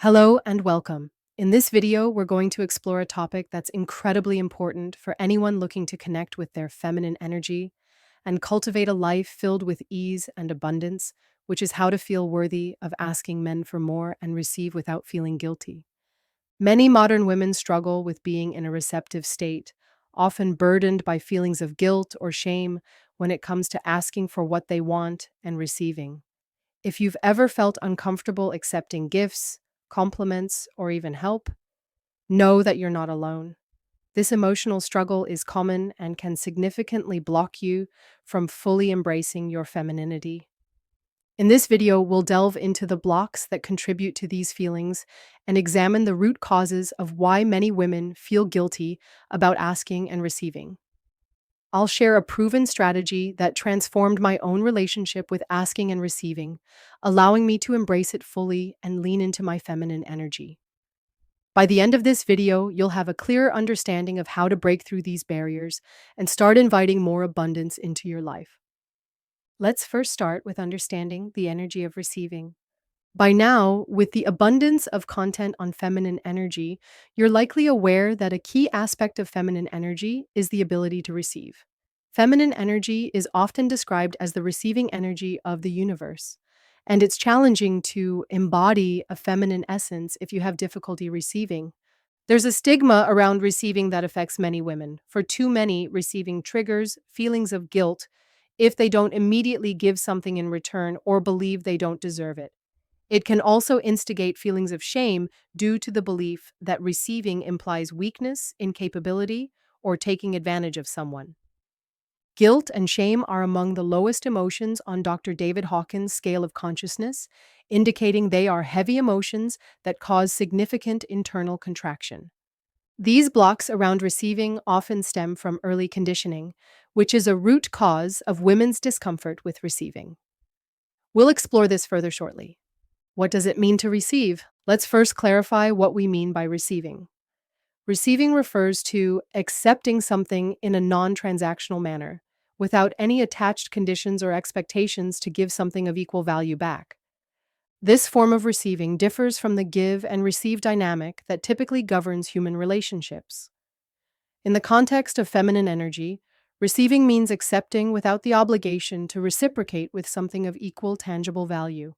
Hello and welcome. In this video, we're going to explore a topic that's incredibly important for anyone looking to connect with their feminine energy and cultivate a life filled with ease and abundance, which is how to feel worthy of asking men for more and receive without feeling guilty. Many modern women struggle with being in a receptive state, often burdened by feelings of guilt or shame when it comes to asking for what they want and receiving. If you've ever felt uncomfortable accepting gifts, compliments, or even help, know that you're not alone. This emotional struggle is common and can significantly block you from fully embracing your femininity. In this video, we'll delve into the blocks that contribute to these feelings and examine the root causes of why many women feel guilty about asking and receiving. I'll share a proven strategy that transformed my own relationship with asking and receiving, allowing me to embrace it fully and lean into my feminine energy. By the end of this video, you'll have a clearer understanding of how to break through these barriers and start inviting more abundance into your life. Let's first start with understanding the energy of receiving. By now, with the abundance of content on feminine energy, you're likely aware that a key aspect of feminine energy is the ability to receive. Feminine energy is often described as the receiving energy of the universe, and it's challenging to embody a feminine essence if you have difficulty receiving. There's a stigma around receiving that affects many women. For too many, receiving triggers feelings of guilt if they don't immediately give something in return or believe they don't deserve it. It can also instigate feelings of shame due to the belief that receiving implies weakness, incapability, or taking advantage of someone. Guilt and shame are among the lowest emotions on Dr. David Hawkins' scale of consciousness, indicating they are heavy emotions that cause significant internal contraction. These blocks around receiving often stem from early conditioning, which is a root cause of women's discomfort with receiving. We'll explore this further shortly. What does it mean to receive? Let's first clarify what we mean by receiving. Receiving refers to accepting something in a non transactional manner, without any attached conditions or expectations to give something of equal value back. This form of receiving differs from the give and receive dynamic that typically governs human relationships. In the context of feminine energy, receiving means accepting without the obligation to reciprocate with something of equal tangible value.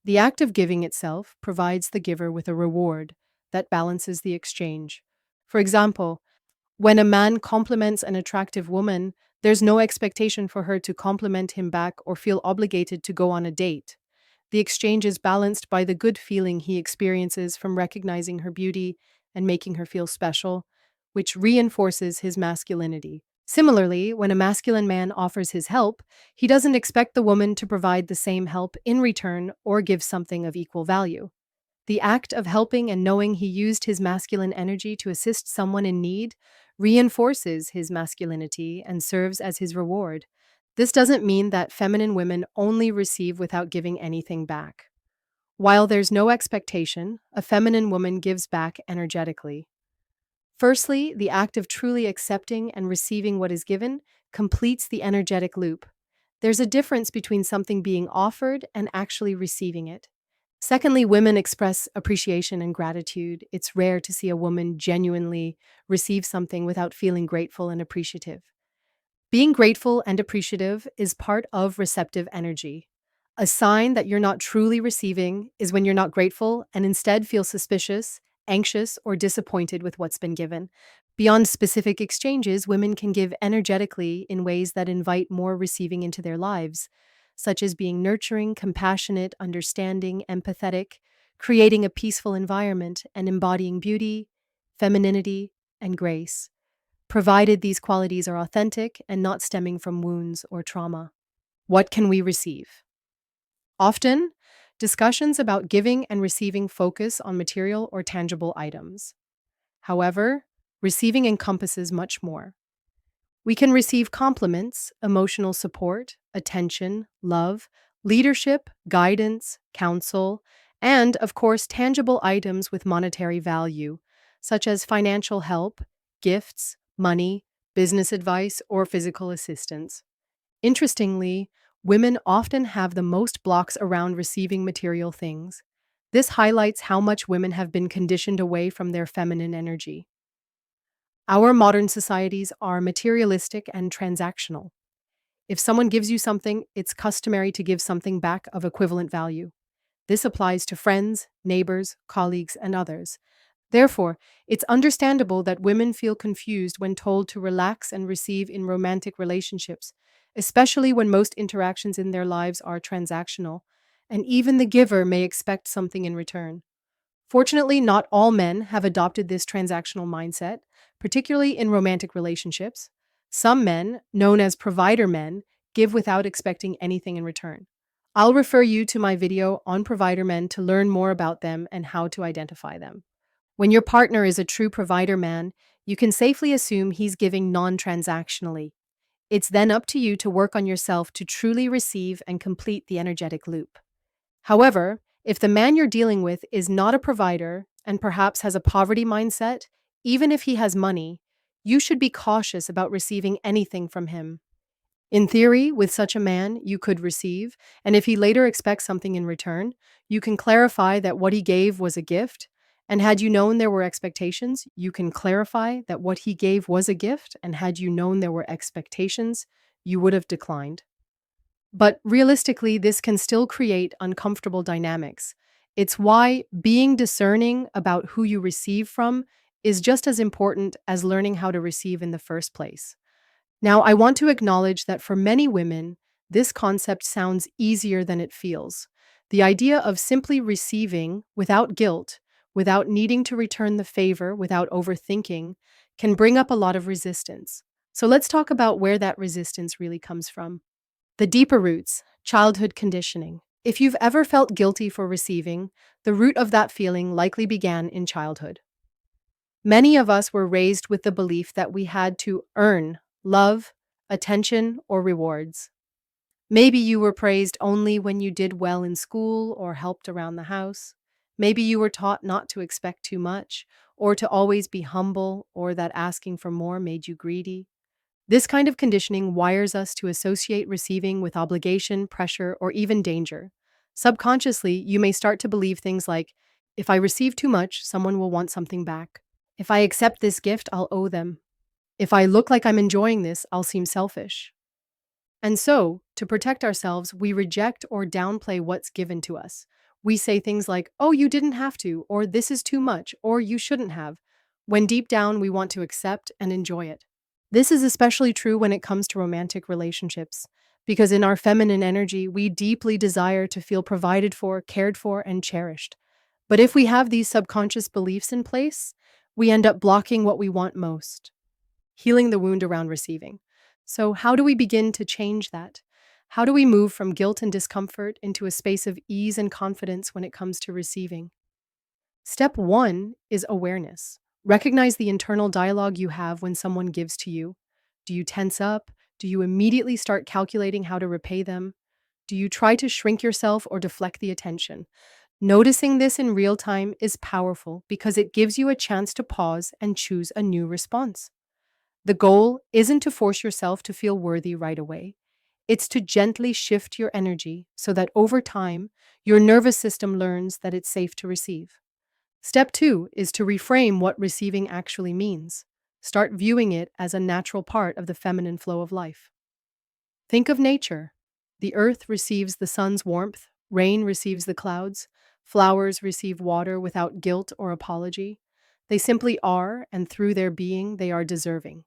The act of giving itself provides the giver with a reward that balances the exchange. For example, when a man compliments an attractive woman, there's no expectation for her to compliment him back or feel obligated to go on a date. The exchange is balanced by the good feeling he experiences from recognizing her beauty and making her feel special, which reinforces his masculinity. Similarly, when a masculine man offers his help, he doesn't expect the woman to provide the same help in return or give something of equal value. The act of helping and knowing he used his masculine energy to assist someone in need reinforces his masculinity and serves as his reward. This doesn't mean that feminine women only receive without giving anything back. While there's no expectation, a feminine woman gives back energetically. Firstly, the act of truly accepting and receiving what is given completes the energetic loop. There's a difference between something being offered and actually receiving it. Secondly, women express appreciation and gratitude. It's rare to see a woman genuinely receive something without feeling grateful and appreciative. Being grateful and appreciative is part of receptive energy. A sign that you're not truly receiving is when you're not grateful and instead feel suspicious, anxious, or disappointed with what's been given. Beyond specific exchanges, women can give energetically in ways that invite more receiving into their lives, such as being nurturing, compassionate, understanding, empathetic, creating a peaceful environment, and embodying beauty, femininity, and grace, provided these qualities are authentic and not stemming from wounds or trauma. What can we receive? Often, discussions about giving and receiving focus on material or tangible items. However, receiving encompasses much more. We can receive compliments, emotional support, attention, love, leadership, guidance, counsel, and, of course, tangible items with monetary value, such as financial help, gifts, money, business advice, or physical assistance. Interestingly, women often have the most blocks around receiving material things. This highlights how much women have been conditioned away from their feminine energy. Our modern societies are materialistic and transactional. If someone gives you something, it's customary to give something back of equivalent value. This applies to friends, neighbors, colleagues, and others. Therefore, it's understandable that women feel confused when told to relax and receive in romantic relationships, especially when most interactions in their lives are transactional, and even the giver may expect something in return. Fortunately, not all men have adopted this transactional mindset, particularly in romantic relationships. Some men, known as provider men, give without expecting anything in return. I'll refer you to my video on provider men to learn more about them and how to identify them. When your partner is a true provider man, you can safely assume he's giving non transactionally. It's then up to you to work on yourself to truly receive and complete the energetic loop. However, if the man you're dealing with is not a provider and perhaps has a poverty mindset, even if he has money, you should be cautious about receiving anything from him. In theory, with such a man, you could receive, and if he later expects something in return, you can clarify that what he gave was a gift. And had you known there were expectations, you can clarify that what he gave was a gift, and had you known there were expectations, you would have declined. But realistically, this can still create uncomfortable dynamics. It's why being discerning about who you receive from is just as important as learning how to receive in the first place. Now, I want to acknowledge that for many women, this concept sounds easier than it feels. The idea of simply receiving without guilt, without needing to return the favor, without overthinking, can bring up a lot of resistance. So let's talk about where that resistance really comes from. The deeper roots, childhood conditioning. If you've ever felt guilty for receiving, the root of that feeling likely began in childhood. Many of us were raised with the belief that we had to earn love, attention, or rewards. Maybe you were praised only when you did well in school or helped around the house. Maybe you were taught not to expect too much, or to always be humble, or that asking for more made you greedy. This kind of conditioning wires us to associate receiving with obligation, pressure, or even danger. Subconsciously, you may start to believe things like, if I receive too much, someone will want something back. If I accept this gift, I'll owe them. If I look like I'm enjoying this, I'll seem selfish. And so, to protect ourselves, we reject or downplay what's given to us. We say things like, oh, you didn't have to, or this is too much, or you shouldn't have, when deep down we want to accept and enjoy it. This is especially true when it comes to romantic relationships, because in our feminine energy, we deeply desire to feel provided for, cared for, and cherished. But if we have these subconscious beliefs in place, we end up blocking what we want most, healing the wound around receiving. So, how do we begin to change that? How do we move from guilt and discomfort into a space of ease and confidence when it comes to receiving? Step one is awareness. Recognize the internal dialogue you have when someone gives to you. Do you tense up? Do you immediately start calculating how to repay them? Do you try to shrink yourself or deflect the attention? Noticing this in real time is powerful because it gives you a chance to pause and choose a new response. The goal isn't to force yourself to feel worthy right away. It's to gently shift your energy so that over time, your nervous system learns that it's safe to receive. Step two is to reframe what receiving actually means. Start viewing it as a natural part of the feminine flow of life. Think of nature. The earth receives the sun's warmth, rain receives the clouds, flowers receive water without guilt or apology. They simply are, and through their being, they are deserving.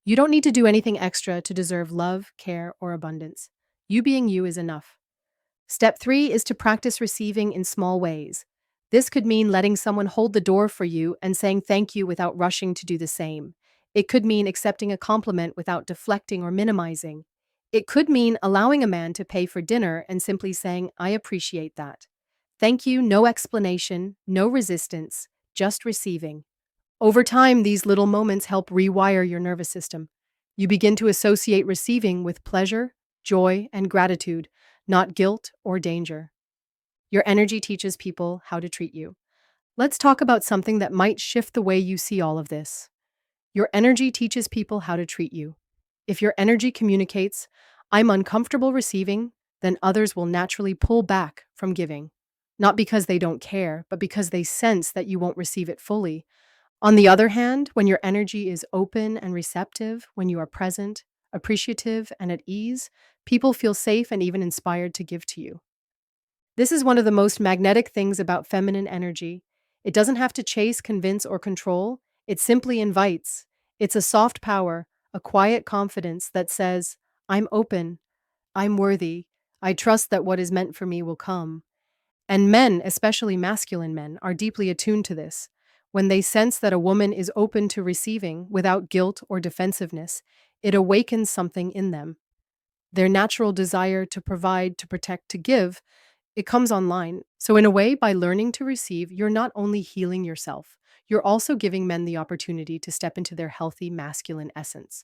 You don't need to do anything extra to deserve love, care, or abundance. You being you is enough. Step three is to practice receiving in small ways. This could mean letting someone hold the door for you and saying thank you without rushing to do the same. It could mean accepting a compliment without deflecting or minimizing. It could mean allowing a man to pay for dinner and simply saying, I appreciate that. Thank you, no explanation, no resistance, just receiving. Over time, these little moments help rewire your nervous system. You begin to associate receiving with pleasure, joy, and gratitude, not guilt or danger. Your energy teaches people how to treat you. Let's talk about something that might shift the way you see all of this. Your energy teaches people how to treat you. If your energy communicates, I'm uncomfortable receiving, then others will naturally pull back from giving. not because they don't care, but because they sense that you won't receive it fully. On the other hand, when your energy is open and receptive, when you are present, appreciative, and at ease, people feel safe and even inspired to give to you. This is one of the most magnetic things about feminine energy. It doesn't have to chase, convince, or control, it simply invites. It's a soft power, a quiet confidence that says, I'm open, I'm worthy, I trust that what is meant for me will come. And men, especially masculine men, are deeply attuned to this. When they sense that a woman is open to receiving without guilt or defensiveness, it awakens something in them. Their natural desire to provide, to protect, to give, it comes online. So, in a way, by learning to receive, you're not only healing yourself, you're also giving men the opportunity to step into their healthy masculine essence.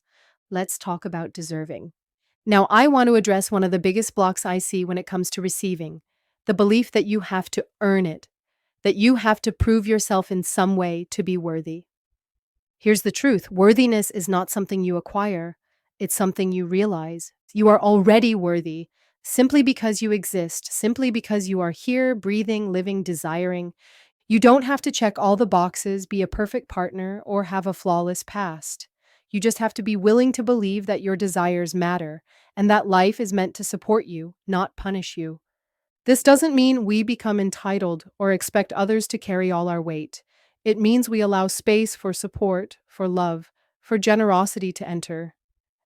Let's talk about deserving. Now, I want to address one of the biggest blocks I see when it comes to receiving: the belief that you have to earn it, that you have to prove yourself in some way to be worthy. Here's the truth: worthiness is not something you acquire, it's something you realize. You are already worthy simply because you exist, simply because you are here, breathing, living, desiring. You don't have to check all the boxes, be a perfect partner, or have a flawless past. You just have to be willing to believe that your desires matter and that life is meant to support you, not punish you. This doesn't mean we become entitled or expect others to carry all our weight. It means we allow space for support, for love, for generosity to enter.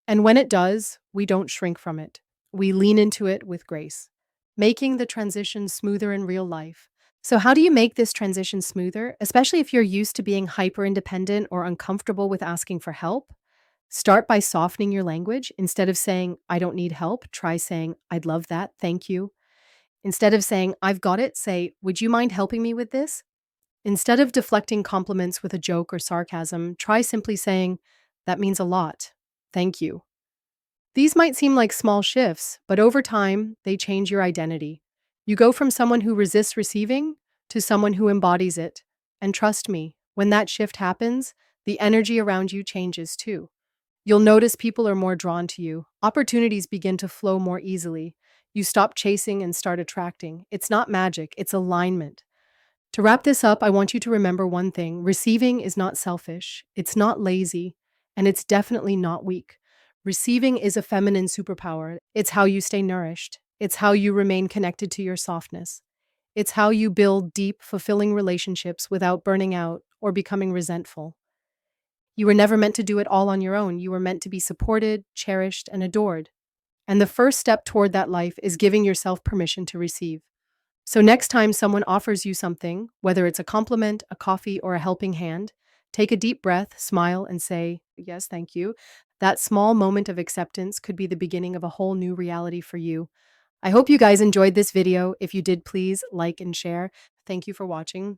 And when it does, we don't shrink from it. We lean into it with grace, making the transition smoother in real life. So, how do you make this transition smoother, especially if you're used to being hyper independent or uncomfortable with asking for help? Start by softening your language. Instead of saying, I don't need help, try saying, I'd love that, thank you. Instead of saying, I've got it, say, would you mind helping me with this? Instead of deflecting compliments with a joke or sarcasm, try simply saying, that means a lot. Thank you. These might seem like small shifts, but over time, they change your identity. You go from someone who resists receiving to someone who embodies it. And trust me, when that shift happens, the energy around you changes too. You'll notice people are more drawn to you. Opportunities begin to flow more easily. You stop chasing and start attracting. It's not magic, it's alignment. To wrap this up, I want you to remember one thing: receiving is not selfish, it's not lazy, and it's definitely not weak. Receiving is a feminine superpower. It's how you stay nourished, it's how you remain connected to your softness, it's how you build deep, fulfilling relationships without burning out or becoming resentful. You were never meant to do it all on your own. You were meant to be supported, cherished, and adored. And the first step toward that life is giving yourself permission to receive. So, next time someone offers you something, whether it's a compliment, a coffee, or a helping hand, take a deep breath, smile, and say, yes, thank you. That small moment of acceptance could be the beginning of a whole new reality for you. I hope you guys enjoyed this video. If you did, please like and share. Thank you for watching.